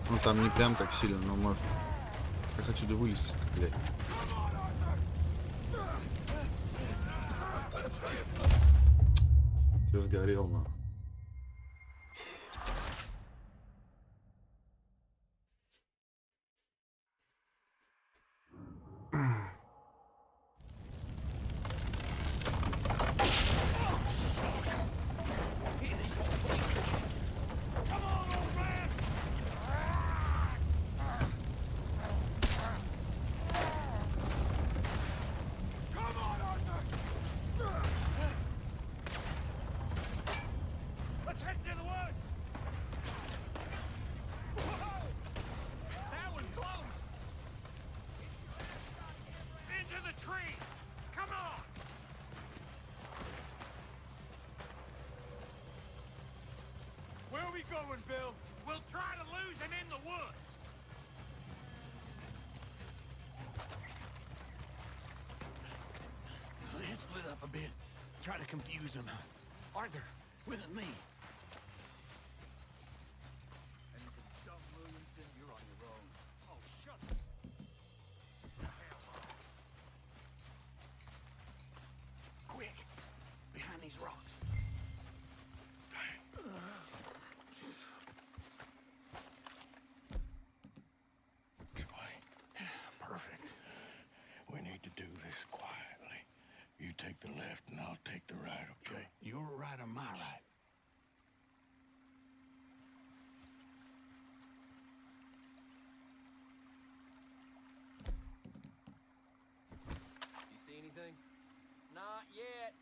Ну там не прям так сильно, но можно. Я хочу туда вылезти, блядь. Все сгорел, но. Going, Bill. We'll try to lose him in the woods. Let's split up a bit. Try to confuse him. Arthur, with me. And if it's Doug Williamson, you're on your own. Oh, shut the hell up. Quick, behind these rocks. Perfect. We need to do this quietly. You take the left and I'll take the right, okay? Your right or my right? You see anything? Not yet.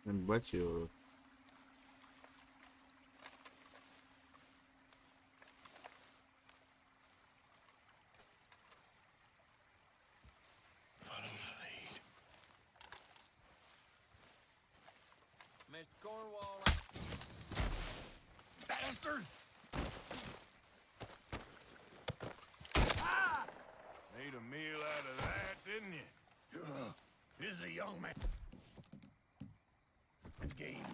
Ебать его. Mr. Cornwall. Bastard! Made a meal out of that, didn't you? This is a young man. It's game.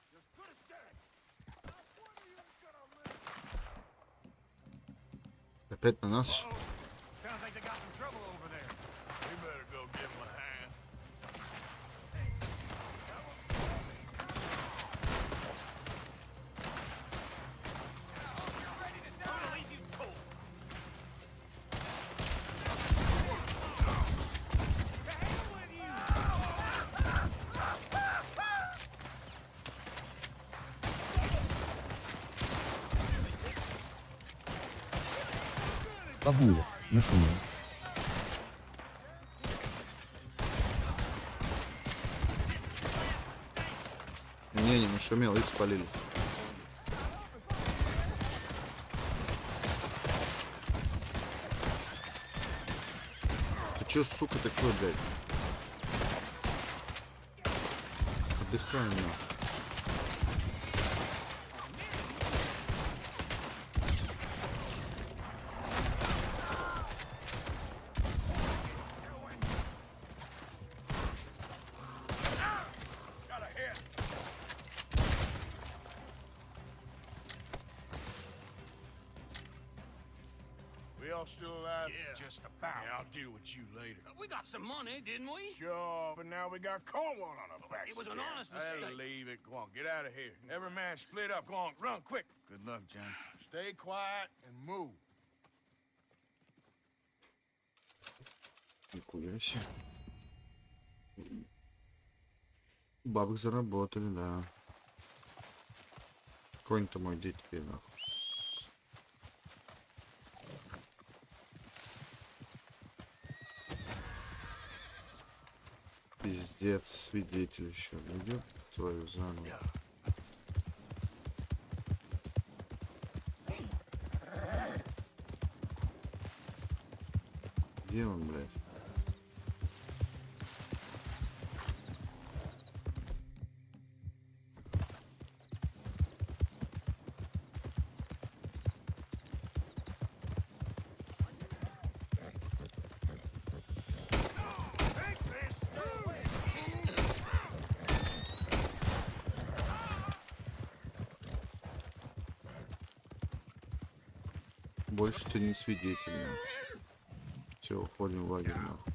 You're as good as dead. Now, when are you gonna live? Опять на нас. Sounds like they got some trouble over there. We better go give him a hand. Пабуля, нашумел. Не нашумел, их спалили. Ты чё, сука, такой, блядь? Отдыхай, нахуй. y'all still alive? Yeah. Just about. Yeah, I'll deal with you later. We got some money, didn't we? Sure, but now we got Cornwall on our backs. It was an again. honest I'll mistake. leave it. Go on, get out of here. Every man split up. Go on, run, quick. Good luck, gents. Stay quiet and move. Нихуя себе. Бабок заработали, да. Конь-то мой, иди теперь нахуй. Пиздец, свидетель еще. Идет твою заново. Где он, блядь? Больше ты не свидетель. Все, уходим в лагерь, нахуй.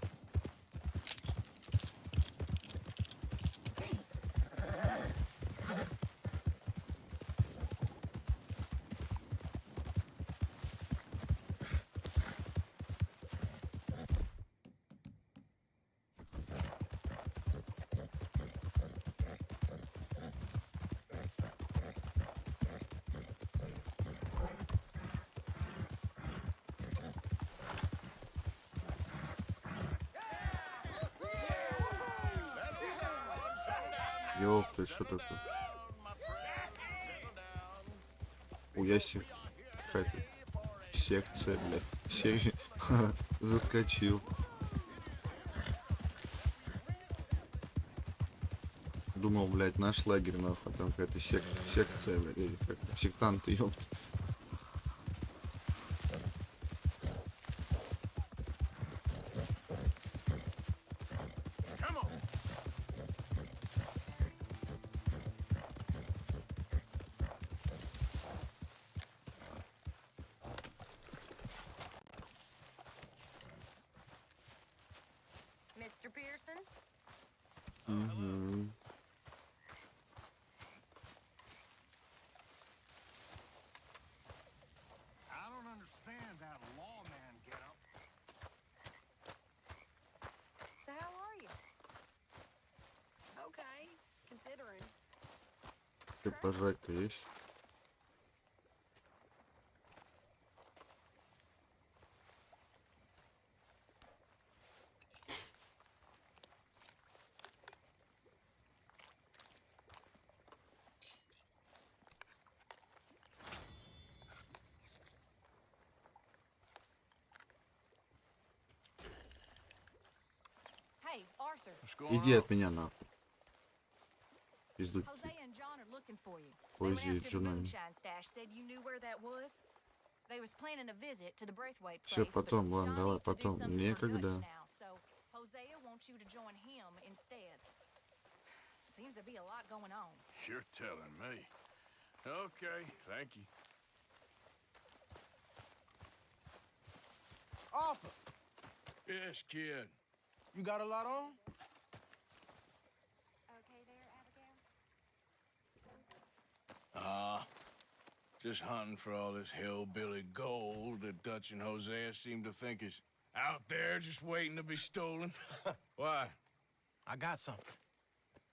Ёпта, что такое? Уяси. Какая-то секция, блядь. Заскочил. Думал, блядь, наш лагерь, нахуй, а там какая-то секция, блядь, или как сектанты, ёпта. Mr. Pearson? Угу. I don't understand that lawman get-up. So how are you? Okay, considering. Ты пожрать-то есть? Hey, Arthur. Иди от меня, нахуй. Пизду. Jose and John are looking for you. They Ой, went out to the жена. moonshine stash, said you knew where that was. They was planning a visit to the Braithwaite place. Все, потом, but ладно, John давай needs to do потом. something for Некогда. Dutch now, so Hosea wants you to join him instead. Seems to be a lot going on. You're telling me. Okay, thank you. Arthur, Yes, kid. you got a lot on? Okay there, Abigail? Just hunting for all this hillbilly gold that Dutch and Hosea seem to think is out there just waiting to be stolen. Why? I got something.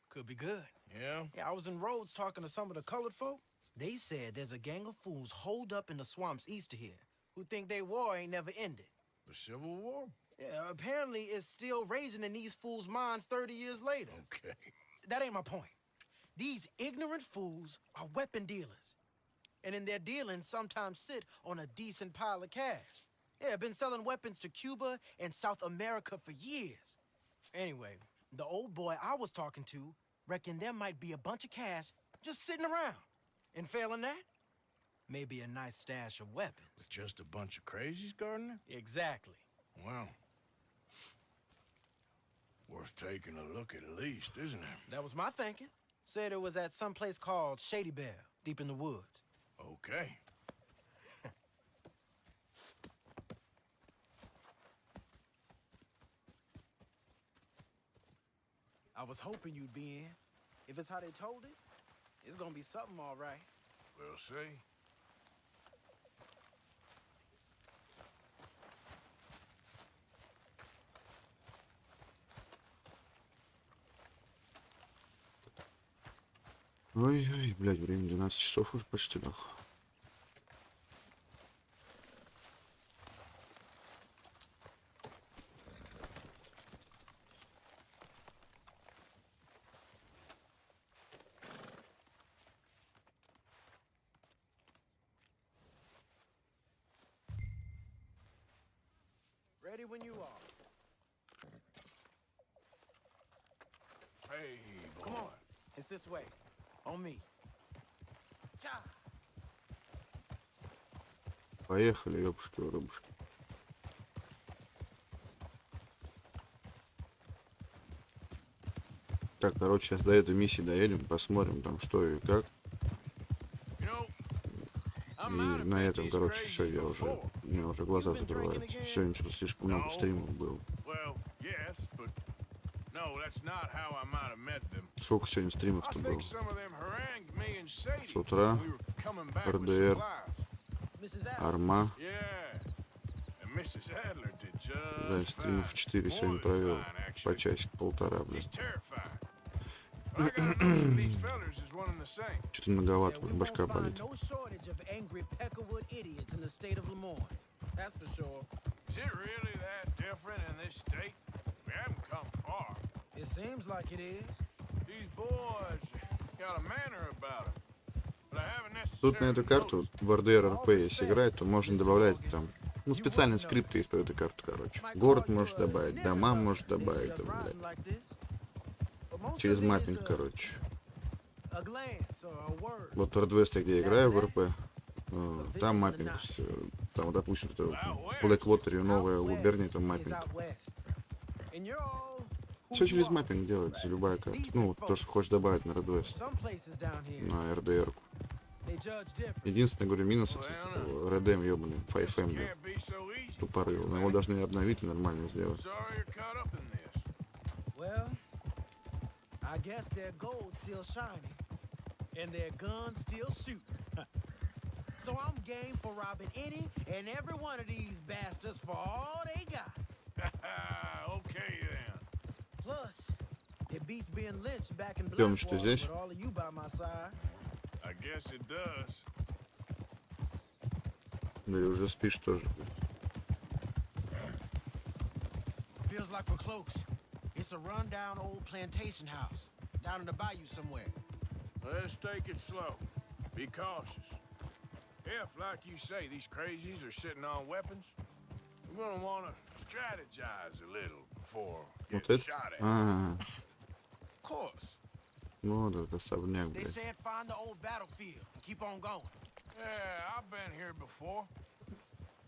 Could be good. Yeah? Yeah, I was in Rhodes talking to some of the colored folk. They said there's a gang of fools holed up in the swamps east of here who think their war ain't never ended. The Civil War? Yeah, apparently it's still raging in these fools' minds 30 years later. Okay. That ain't my point. These ignorant fools are weapon dealers. And in their dealings, sometimes sit on a decent pile of cash. Yeah, been selling weapons to Cuba and South America for years. Anyway, the old boy I was talking to reckoned there might be a bunch of cash just sitting around. And failing that, maybe a nice stash of weapons. With just a bunch of crazies, Gardner? Exactly. Well, worth taking a look at least, isn't it? That was my thinking. Said it was at some place called Shady Bell, deep in the woods. Okay. I was hoping you'd be in. If it's how they told it, it's gonna be something all right. We'll see. Ой-ой, блядь, время 12 часов уже почти, нахуй. Ready when you are. Hey, boy. Come on. It's this way. On me. Cha. Поехали, ёбушки-рыбушки. Так, короче, сейчас до этой миссии доедем, посмотрим там что и как. И на этом, короче, все, у меня уже глаза закрываются. Сегодня что-то слишком много стримов было. Сколько сегодня стримов-то было? С утра, РДР, Арма. Да, стримов 4 сегодня провел. По часик-полтора, блин. Что-то многовато, башка болит. Тут на эту карту в RDR2 если играть, то можно добавлять там, ну, специальные скрипты из под этой карты, короче. Город можешь добавить, дома можешь добавить, там, блядь. Через маппинг, короче. Вот в RDR2, где я играю в РП, там маппинг, там, допустим, в Blackwater новая губерния, там маппинг. Все через маппинг делается, любая карта. Ну, то, что хочешь добавить на RDR, на RDR. Единственное, говорю, минус RDM, ёбаный, 5M, тупорыл. Но его должны обновить и нормально сделать. I guess their gold's still shining, and their guns still shoot. So I'm game for robbing any and every one of these bastards for all they got. Okay then. Plus, it beats being lynched back in Тёмыч, ты здесь? with all of you by my side. I guess it does. Да и уже спишь тоже. Feels like we're close. It's a rundown old plantation house down in the bayou somewhere. Let's take it slow. Be cautious. If, like you say, these crazies are sitting on weapons, we're gonna want to strategize a little before getting shot at. Of course. Ну, это особняк, They блядь. said find the old battlefield and keep on going. Yeah, I've been here before.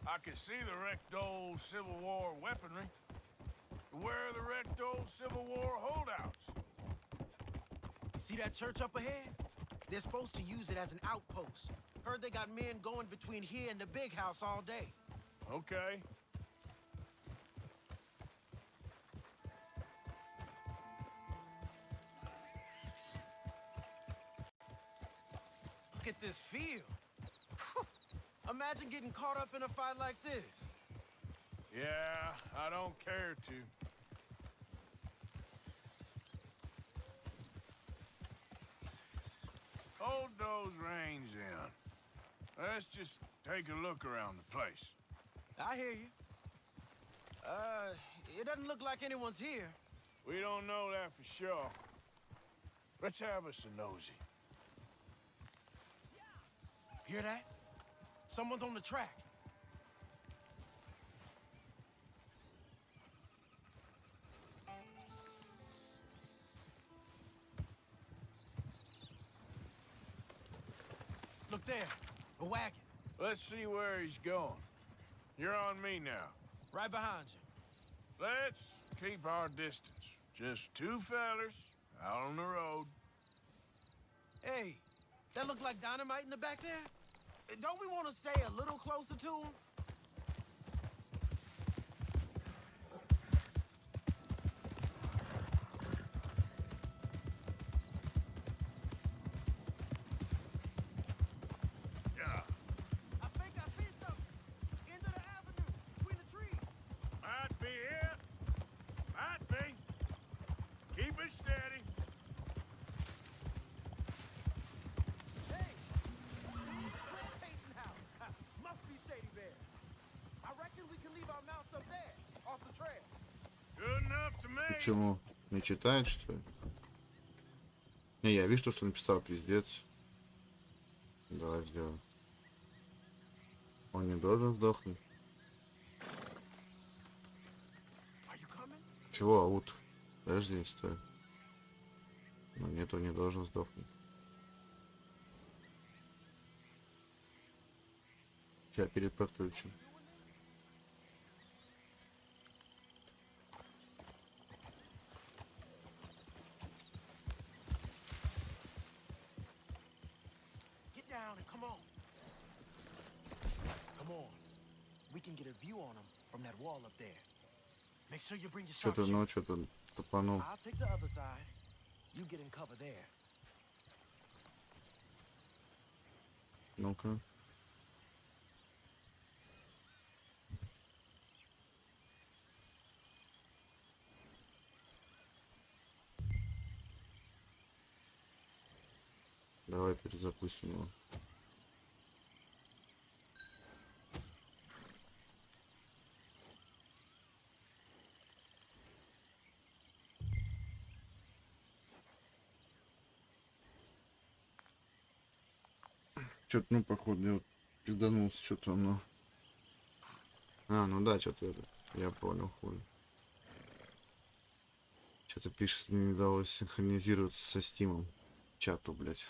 I can see the wrecked old Civil War weaponry. Where are the wrecked old Civil War holdouts? See that church up ahead? They're supposed to use it as an outpost. Heard they got men going between here and the big house all day. Okay. Look at this field. Imagine getting caught up in a fight like this. Yeah, I don't care to. Hold those reins in. Let's just take a look around the place. I hear you. It doesn't look like anyone's here. We don't know that for sure. Let's have us a nosy. Hear that? Someone's on the track. Look there, a wagon. Let's see where he's going. You're on me now. Right behind you. Let's keep our distance. Just two fellers out on the road. Hey, that look like dynamite in the back there? Don't we want to stay a little closer to him? steady. Hey, plantation house. Must be Shady Bear. I reckon we can leave our mounts up there, off the trail. Good enough to me. Почему? Не читает, что ли? Не, я вижу, что написал, пиздец. Давай сделаем. Он не должен сдохнуть. Чего, аут? Подожди, стой. Ну нет, он не должен сдохнуть. Сейчас переподключим. Get down and come on. Come on. We can get a view on them from that wall up there. Make sure you bring your Что-то, ну, что-то топанул. I'll take the other side. You get in cover there. Ну-ка. Давай перезапустим его. Что-то, ну, походу, я вот пизданулся, что-то оно. А, ну да, что-то это. Я понял, хуй. Что-то пишет, не удалось синхронизироваться со стимом. Чату, блядь.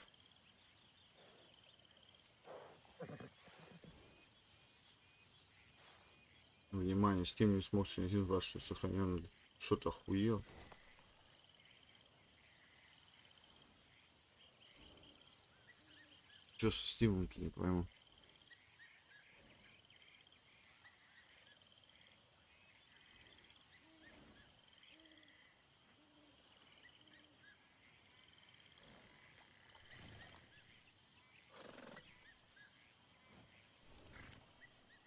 Внимание, Steam не смог синхронизировать ваш, что сохранен. Что-то охуел. Что со Steam-то, не пойму.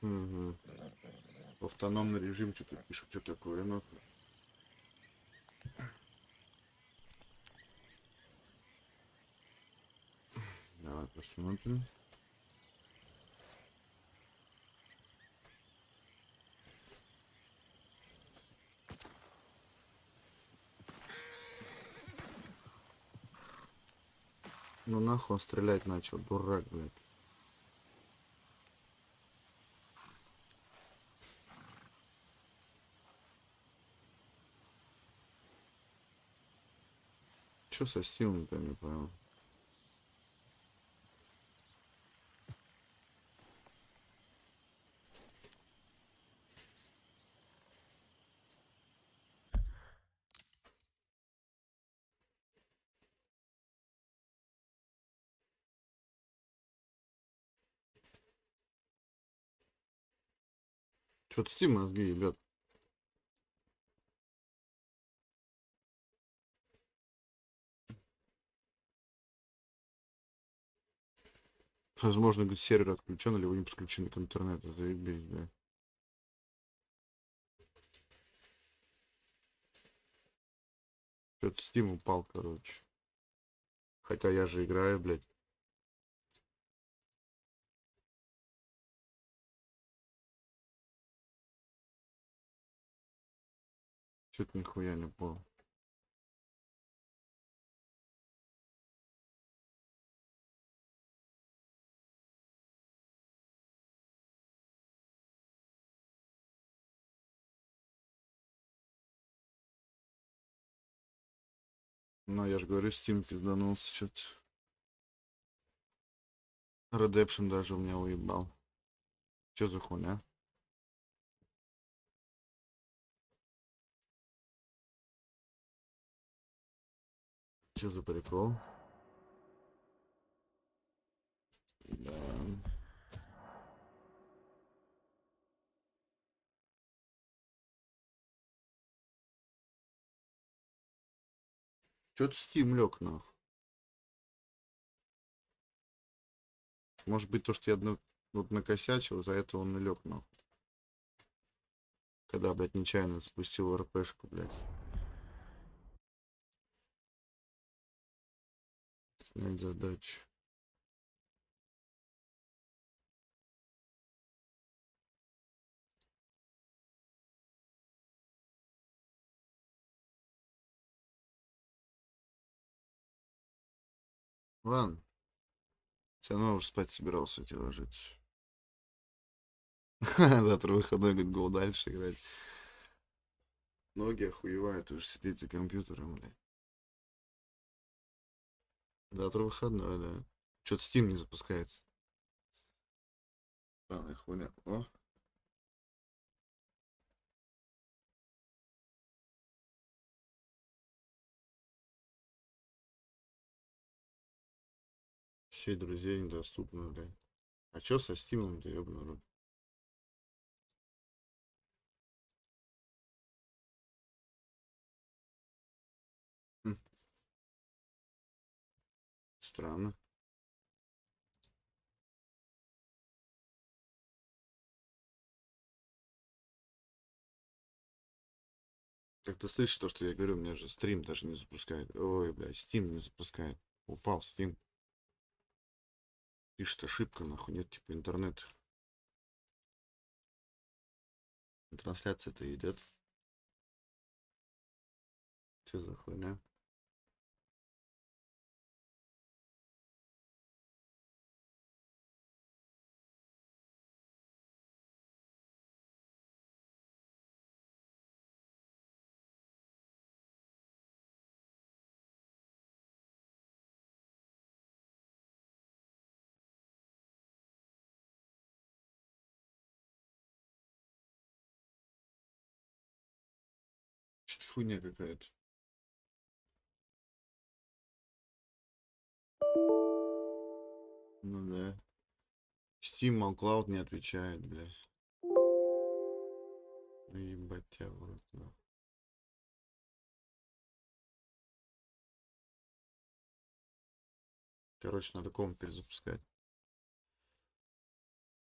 Угу. Автономный режим что-то пишет, что такое, ну. Давай посмотрим. Ну нахуй он стрелять начал, дурак, блядь. Что со стимом-то, не понял. Что-то Steam мозги, ребят. Возможно, говорит, сервер отключен, или вы не подключены к интернету. Заебись, да. Что-то Steam упал, короче. Хотя я же играю, блядь. Что-то нихуя не понял. Ну, я же говорю, Steam пизданулся что-то. Redemption даже у меня уебал. Что за хуйня? Что за прикол? Да. Что-то Steam лег, нахуй. Может быть, то, что я вот накосячил, за это он и лег, нахуй. Когда, блядь, нечаянно запустил РПшку, блядь. Снять задачу. Ладно. Все равно уже спать собирался идти ложиться. Завтра выходной, говорит, гол дальше играть. Ноги охуевают уже сидеть за компьютером, блядь. Завтра выходной, да. Что-то Steam не запускается. Странная хуйня. О. Все друзья недоступны, блядь. А чё со Стимом-то, ёбаный рот? Хм. Странно. Как ты слышишь то, что я говорю, у меня же стрим даже не запускает. Ой, блядь, Steam не запускает. Упал Steam. Пишет ошибка, нахуй, нет типа интернета. Трансляция-то идет. Что за хуйня? Что-то хуйня какая-то. Ну да. Steam Cloud не отвечает, блядь. Ну ебать тебя в рот, нахуй. Короче, надо комп перезапускать.